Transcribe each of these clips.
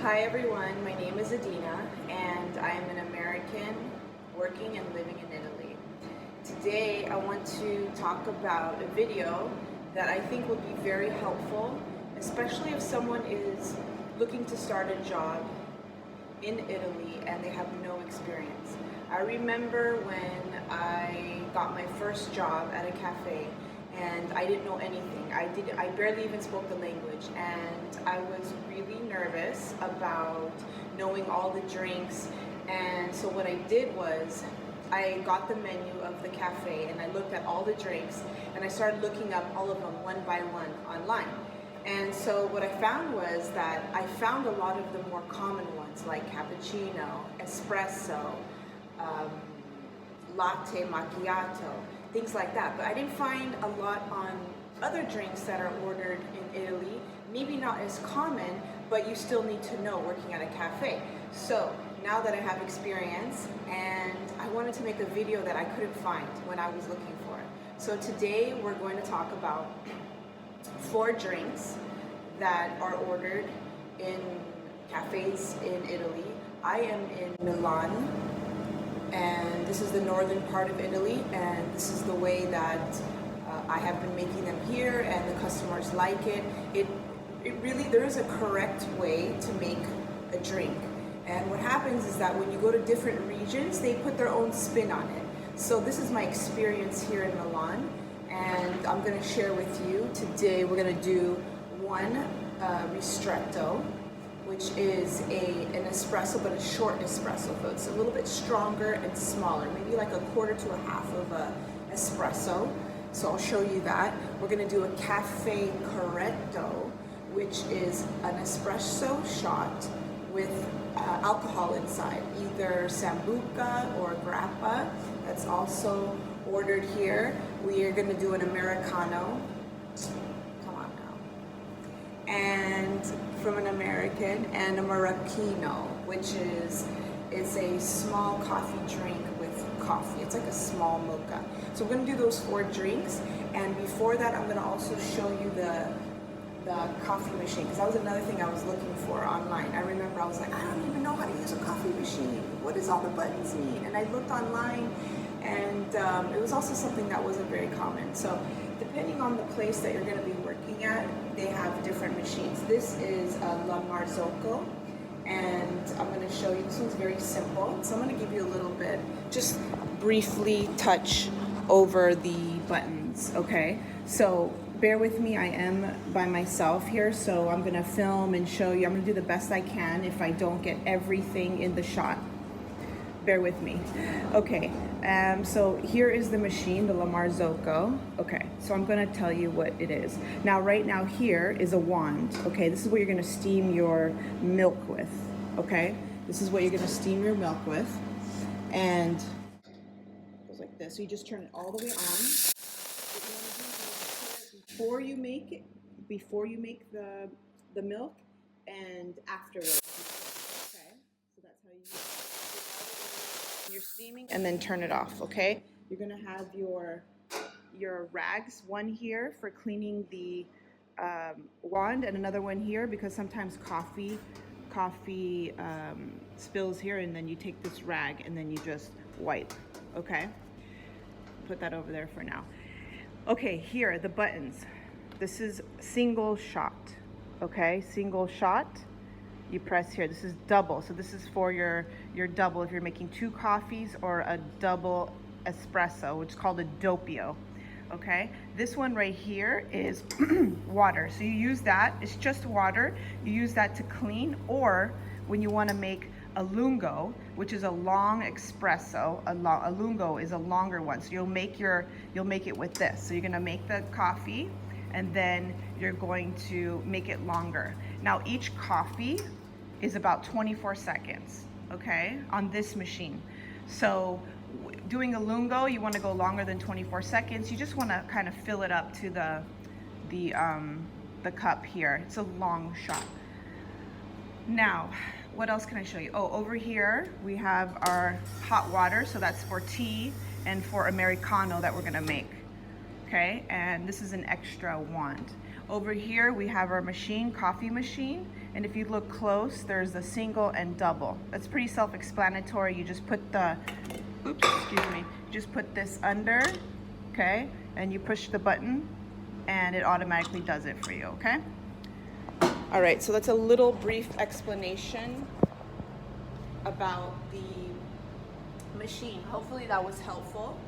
Hi everyone, my name is Adina and I am an American working and living in Italy. Today I want to talk about a video that I think will be very helpful, especially if someone is looking to start a job in Italy and they have no experience. I remember when I got my first job at a cafe and I didn't know anything. I barely even spoke the language, and I was really nervous about knowing all the drinks. And so what I did was I got the menu of the cafe and I looked at all the drinks and I started looking up all of them one by one online. And so what I found was that I found a lot of the more common ones like cappuccino, espresso, latte macchiato, things like that. But I didn't find a lot on other drinks that are ordered in Italy, maybe not as common, but you still need to know working at a cafe. So now that I have experience, and I wanted to make a video that I couldn't find when I was looking for it. So today we're going to talk about 4 drinks that are ordered in cafes in Italy. I am in Milan, and this is the northern part of Italy, and this is the way that I have been making them here, and the customers like it. It really, there is a correct way to make a drink. And what happens is that when you go to different regions, they put their own spin on it. So this is my experience here in Milan, and I'm gonna share with you today. We're gonna do one ristretto, which is an espresso, but a short espresso. So it's a little bit stronger and smaller, maybe like a quarter to a half of a espresso. So I'll show you that. We're gonna do a cafe corretto, which is an espresso shot with alcohol inside, either sambuca or grappa. That's also ordered here. We are gonna do an Americano. Come on now. And from an American, and a Marocchino, which is a small coffee drink with coffee. It's like a small mocha. So we're gonna do those 4 drinks, and before that I'm gonna also show you the coffee machine, because that was another thing I was looking for online. I remember I was like, I don't even know how to use a coffee machine. What does all the buttons mean? And I looked online, and it was also something that wasn't very common. So depending on the place that you're going to be working at, they have different machines. This is a Marzocco, and I'm going to show you. This one's very simple. So I'm going to give you a little bit, just briefly touch over the buttons, okay? So bear with me, I am by myself here, so I'm gonna film and show you. I'm gonna do the best I can if I don't get everything in the shot. Bear with me. Okay, so here is the machine, the Marzocco. Okay, so I'm gonna tell you what it is. Now, right now here is a wand, okay? This is what you're gonna steam your milk with, okay? This is what you're gonna steam your milk with, and it goes like this. So you just turn it all the way on. Before you make the milk, and afterwards. Okay, so that's how you use it. You're steaming, and then turn it off. Okay, you're gonna have your rags, one here for cleaning the wand, and another one here because sometimes coffee spills here, and then you take this rag and then you just wipe. Okay, put that over there for now. Okay, here are the buttons. This is single shot, okay? Single shot, you press here. This is double, so this is for your double if you're making 2 coffees or a double espresso, which is called a doppio, okay? This one right here is water, so you use that. It's just water. You use that to clean, or when you want to make a lungo, which is a long espresso. A lungo is a longer one, so you'll make it with this. So you're gonna make the coffee, and then you're going to make it longer. Now each coffee is about 24 seconds, okay, on this machine. So doing a lungo, you want to go longer than 24 seconds. You just want to kind of fill it up to the cup here. It's a long shot. Now, what else can I show you? Oh, over here we have our hot water, so that's for tea and for Americano that we're gonna make, okay? And this is an extra wand. Over here we have our machine, coffee machine, And if you look close, there's the single and double. That's pretty self-explanatory. You just put the, oops, excuse me, you just put this under, okay? And you push the button and it automatically does it for you, okay? All right, so that's a little brief explanation about the machine. Hopefully that was helpful.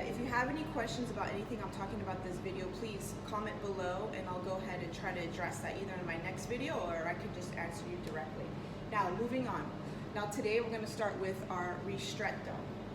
If you have any questions about anything I'm talking about this video, please comment below and I'll go ahead and try to address that either in my next video or I can just answer you directly. Now, moving on. Now today we're going to start with our ristretto,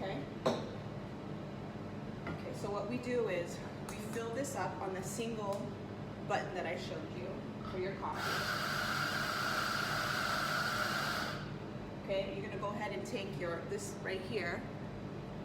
okay? Okay, so what we do is we fill this up on the single button that I showed you for your coffee. Okay, you're going to go ahead and take this right here.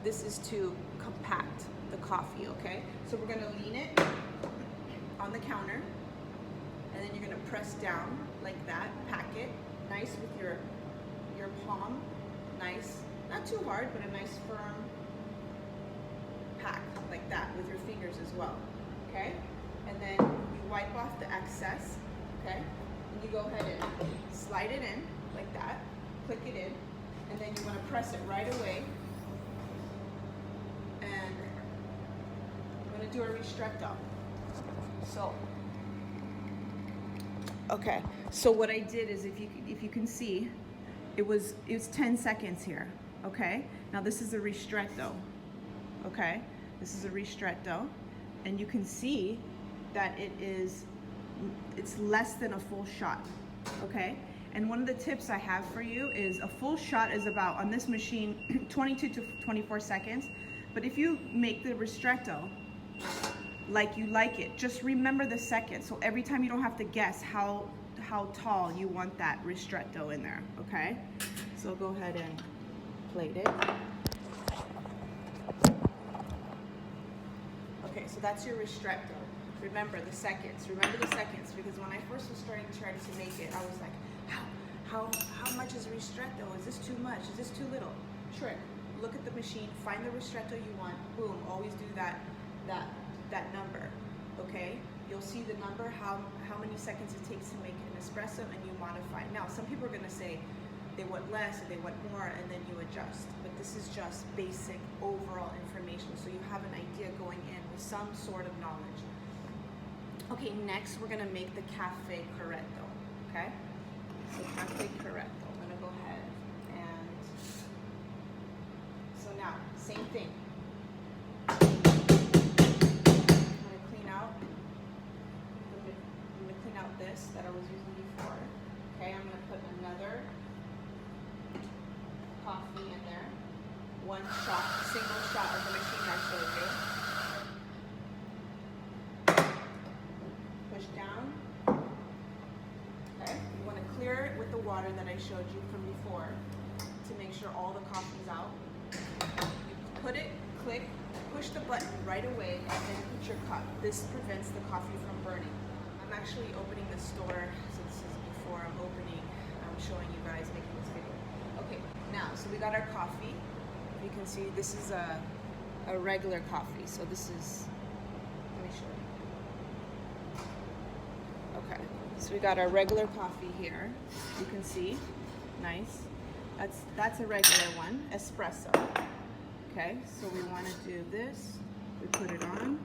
This is to compact the coffee, okay? So we're gonna lean it on the counter, and then you're gonna press down like that, pack it, nice with your palm, nice, not too hard, but a nice firm pack like that with your fingers as well, okay? And then you wipe off the excess, okay? And you go ahead and slide it in like that, click it in, and then you wanna press it right away. And I'm going to do a ristretto. So, okay. So what I did is, if you can see, it was 10 seconds here. Okay. Now this is a ristretto. Okay. This is a ristretto, and you can see that it's less than a full shot. Okay. And one of the tips I have for you is a full shot is about, on this machine, 22 to 24 seconds. But if you make the ristretto like you like it, just remember the seconds. So every time you don't have to guess how tall you want that ristretto in there, okay? So go ahead and plate it. Okay, so that's your ristretto. Remember the seconds. Remember the seconds, because when I first was trying to make it, I was like, how much is ristretto? Is this too much? Is this too little? Trick. Look at the machine, find the ristretto you want, boom, always do that number, okay? You'll see the number, how many seconds it takes to make an espresso, and you modify. Now, some people are gonna say they want less or they want more, and then you adjust. But this is just basic overall information, so you have an idea going in with some sort of knowledge. Okay, next we're gonna make the cafe corretto, okay? So cafe corretto, I'm gonna go ahead and, so now, same thing. I'm gonna clean out this that I was using before. Okay, I'm gonna put another coffee in there. One shot, single shot of the machine I showed you. Push down. Okay, you wanna clear it with the water that I showed you from before to make sure all the coffee's out. You put it, click, push the button right away, and then put your cup. This prevents the coffee from burning. I'm actually opening the store, so this is before I'm opening. I'm showing you guys making this video. Okay, now, so we got our coffee. You can see this is a regular coffee. So this is, let me show you. Okay, so we got our regular coffee here. You can see, nice. That's a regular one, espresso. Okay, so we want to do this. We put it on,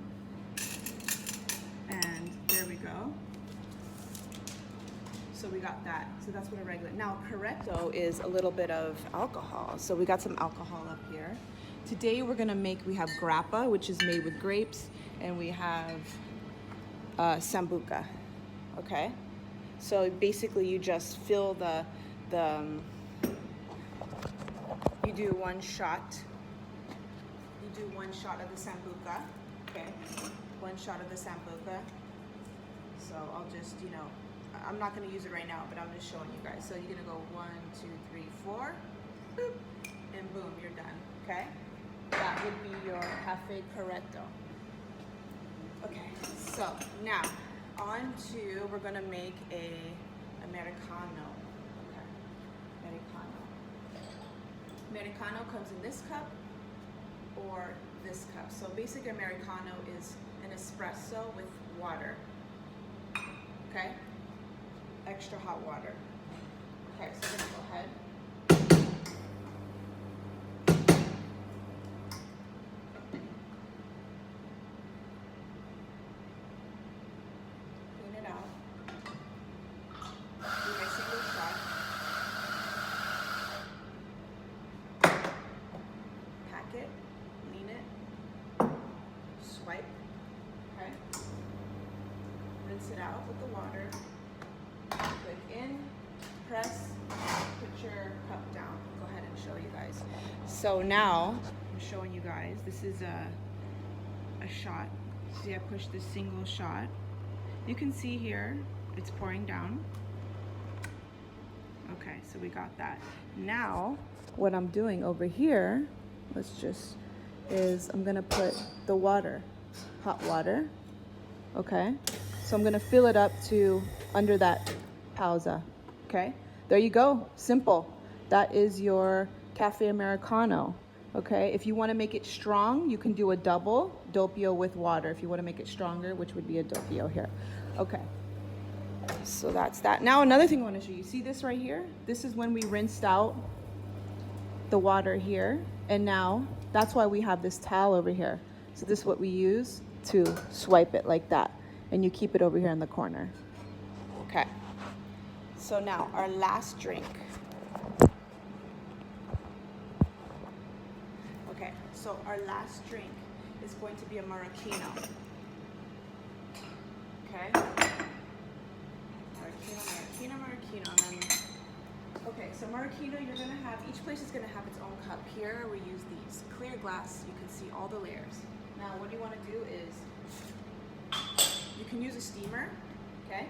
and there we go. So we got that. So that's what a regular. Now corretto is a little bit of alcohol. So we got some alcohol up here. Today we're gonna make. We have grappa, which is made with grapes, and we have sambuca. Okay. So basically, you just fill you do one shot. You do one shot of the sambuca. Okay. One shot of the sambuca. So I'll just, I'm not going to use it right now, but I'm just showing you guys. So you're going to go 1, 2, 3, 4, boop, and boom, you're done, okay? That would be your cafe corretto. Okay, so now we're going to make a Americano. Okay, Americano. Americano comes in this cup or this cup. So basic Americano is an espresso with water. Okay? extra hot water. Okay, so I'm gonna go ahead. Clean it out. Do my single shot. Pack it, lean it, swipe. Okay. Rinse it out with the water. Click in, press, put your cup down. Go ahead and show you guys. So now I'm showing you guys. This is a shot. See, I pushed this single shot. You can see here it's pouring down. Okay, so we got that. Now what I'm doing over here, is I'm gonna put the water, hot water. Okay, so I'm gonna fill it up to under that pausa. Okay, there you go, simple. That is your Cafe Americano. Okay, if you want to make it strong, you can do a double doppio with water. If you want to make it stronger, which would be a doppio here. Okay, so that's that. Now another thing I want to show you, see this right here? This is when we rinsed out the water here, and now that's why we have this towel over here. So this is what we use to swipe it like that, and you keep it over here in the corner. Okay, so now our last drink. Okay, so our last drink is going to be a Marocchino. Okay, Marocchino, and then, okay, so Marocchino, you're gonna have, each place is gonna have its own cup. Here we use these clear glass, you can see all the layers. Now what you wanna do is, you can use a steamer, okay?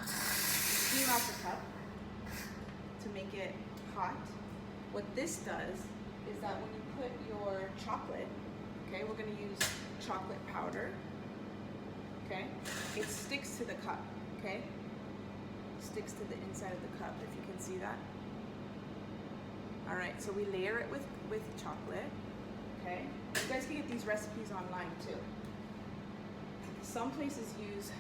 Steam out the cup to make it hot. What this does is that when you put your chocolate, okay, we're gonna use chocolate powder, okay? It sticks to the cup, okay? Sticks to the inside of the cup, if you can see that. All right, so we layer it with chocolate, okay? You guys can get these recipes online too. Some places use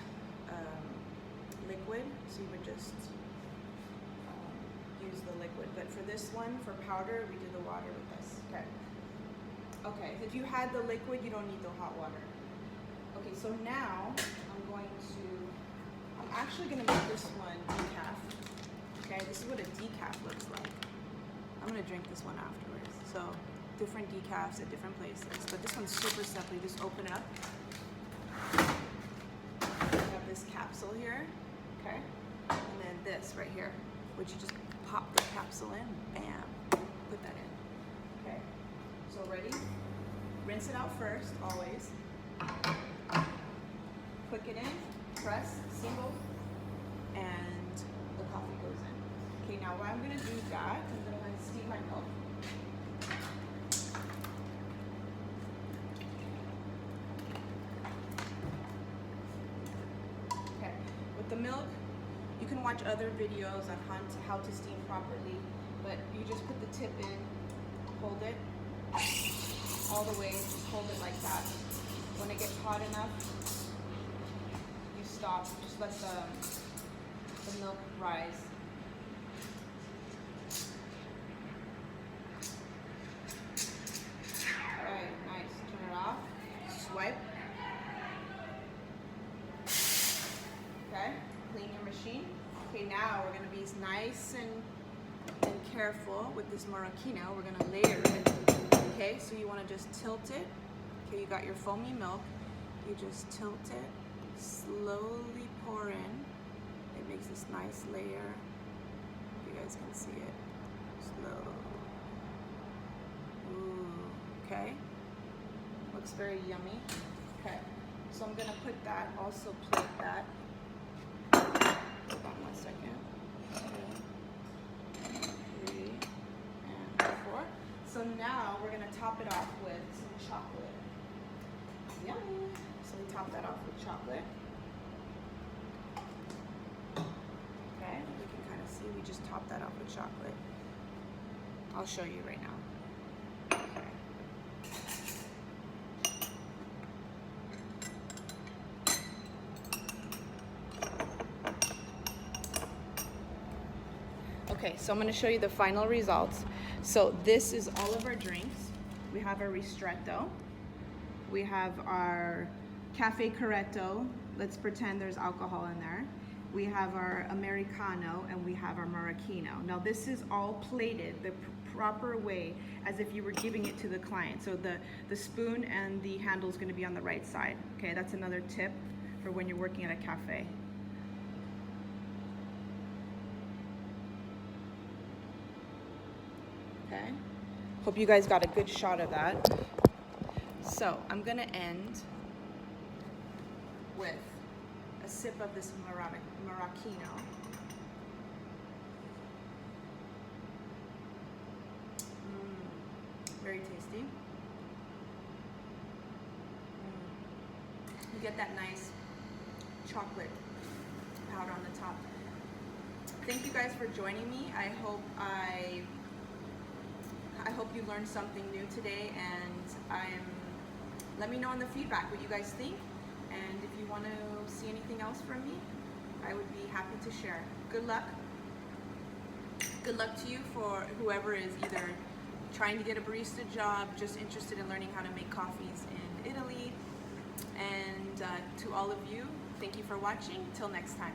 liquid, so you would just use the liquid. But for this one, for powder, we do the water with this, okay? Okay, if you had the liquid, you don't need the hot water. Okay, so now I'm actually gonna make this one decaf. Okay, this is what a decaf looks like. I'm gonna drink this one afterwards. So different decafs at different places, but this one's super simple. You just open it up. You have this capsule here, okay, and then this right here, which you just pop the capsule in, bam, put that in. Okay, so ready? Rinse it out first, always. Click it in, press, single, and the coffee goes in. Okay, now what I'm gonna do that, I'm gonna steam my milk. Okay, with the milk, you can watch other videos on how to steam properly, but you just put the tip in, hold it all the way, just hold it like that. When it gets hot enough, you stop, just let the milk rise. Alright, nice. Turn it off. Swipe. Okay, clean your machine. Okay, now we're going to be nice and careful with this Marocchino. We're going to layer it. Okay, so you want to just tilt it. Okay, you got your foamy milk. You just tilt it. Slowly pour in. It makes this nice layer. You guys can see it. Slow. Ooh, okay. Looks very yummy. Okay, so I'm gonna put that, also plate that. Hold on 1 second. 2, 3, and 4. So now we're gonna top it off with some chocolate. Yummy. So we top that off with chocolate. Okay, we can kind of see we just top that off with chocolate. I'll show you right now. Okay. Okay, so I'm gonna show you the final results. So this is all of our drinks. We have our ristretto. We have our cafe corretto. Let's pretend there's alcohol in there. We have our Americano and we have our Marocchino. Now this is all plated the proper way as if you were giving it to the client. So the spoon and the handle is gonna be on the right side. Okay, that's another tip for when you're working at a cafe. Okay, hope you guys got a good shot of that. So I'm gonna end with a sip of this Marocchino. Very tasty. You get that nice chocolate powder on the top. Thank you guys for joining me. I hope you learned something new today, and let me know in the feedback what you guys think, and if you want to see anything else from me, I would be happy to share. Good luck. Good luck to you for whoever is either trying to get a barista job, just interested in learning how to make coffees in Italy, and to all of you, thank you for watching. Till next time.